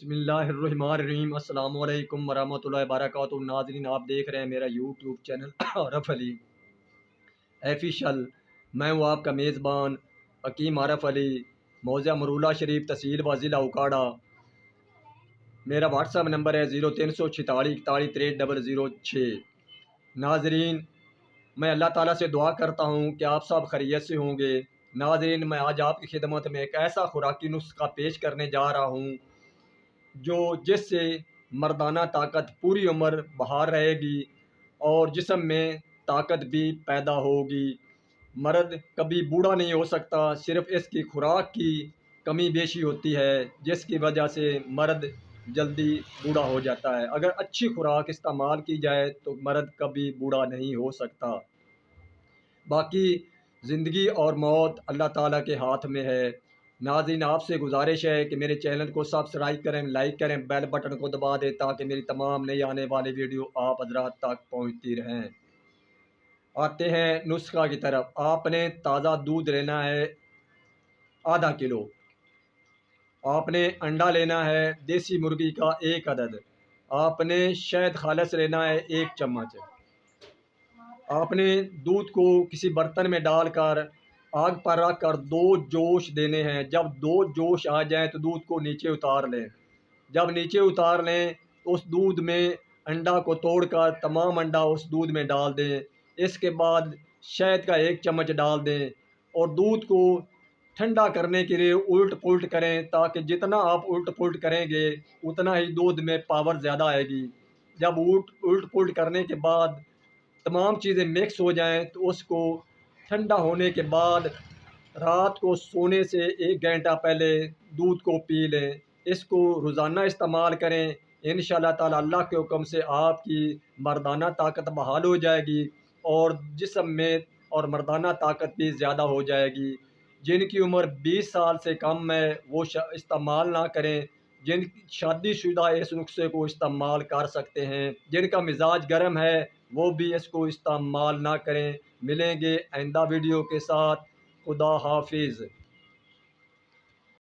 بسم اللہ الرحمن الرحیم۔ السلام علیکم ورحمۃ اللہ وبرکاتہ۔ ناظرین، آپ دیکھ رہے ہیں میرا یوٹیوب چینل عارف علی ایفیشل۔ میں ہوں آپ کا میزبان حکیم عارف علی، موضع مرولہ شریف، تحصیل و ضلع اکاڑا۔ میرا واٹس ایپ نمبر ہے 0346416306۔ ناظرین، میں اللہ تعالیٰ سے دعا کرتا ہوں کہ آپ سب خیریت سے ہوں گے۔ ناظرین، میں آج آپ کی خدمت میں ایک ایسا خوراکی نسخہ پیش کرنے جا رہا ہوں جس سے مردانہ طاقت پوری عمر بحال رہے گی اور جسم میں طاقت بھی پیدا ہوگی۔ مرد کبھی بوڑھا نہیں ہو سکتا، صرف اس کی خوراک کی کمی بیشی ہوتی ہے جس کی وجہ سے مرد جلدی بوڑھا ہو جاتا ہے۔ اگر اچھی خوراک استعمال کی جائے تو مرد کبھی بوڑھا نہیں ہو سکتا۔ باقی زندگی اور موت اللہ تعالیٰ کے ہاتھ میں ہے۔ ناظرین، آپ سے گزارش ہے کہ میرے چینل کو سبسکرائب کریں، لائک کریں، بیل بٹن کو دبا دیں تاکہ میری تمام نئی آنے والی ویڈیو آپ حضرات تک پہنچتی رہیں۔ آتے ہیں نسخہ کی طرف۔ آپ نے تازہ دودھ لینا ہے ½ کلو۔ آپ نے انڈا لینا ہے دیسی مرغی کا 1 عدد۔ آپ نے شہد خالص لینا ہے 1 چمچ۔ آپ نے دودھ کو کسی برتن میں ڈال کر آگ پر رکھ کر 2 جوش دینے ہیں۔ جب 2 جوش آ جائیں تو دودھ کو نیچے اتار لیں۔ جب نیچے اتار لیں تو اس دودھ میں انڈا کو توڑ کر تمام انڈا اس دودھ میں ڈال دیں۔ اس کے بعد شہد کا 1 چمچ ڈال دیں اور دودھ کو ٹھنڈا کرنے کے لیے الٹ پلٹ کریں تاکہ جتنا آپ الٹ پلٹ کریں گے اتنا ہی دودھ میں پاور زیادہ آئے گی۔ جب الٹ پلٹ کرنے کے بعد تمام چیزیں مکس ہو جائیں تو اس کو ٹھنڈا ہونے کے بعد رات کو سونے سے 1 گھنٹہ پہلے دودھ کو پی لیں۔ اس کو روزانہ استعمال کریں۔ انشاءاللہ تعالی اللہ کے حکم سے آپ کی مردانہ طاقت بحال ہو جائے گی اور جسم میں اور مردانہ طاقت بھی زیادہ ہو جائے گی۔ جن کی عمر 20 سال سے کم ہے وہ استعمال نہ کریں۔ جن شادی شدہ اس نسخے کو استعمال کر سکتے ہیں۔ جن کا مزاج گرم ہے وہ بھی اس کو استعمال نہ کریں۔ ملیں گے آئندہ ویڈیو کے ساتھ۔ خدا حافظ۔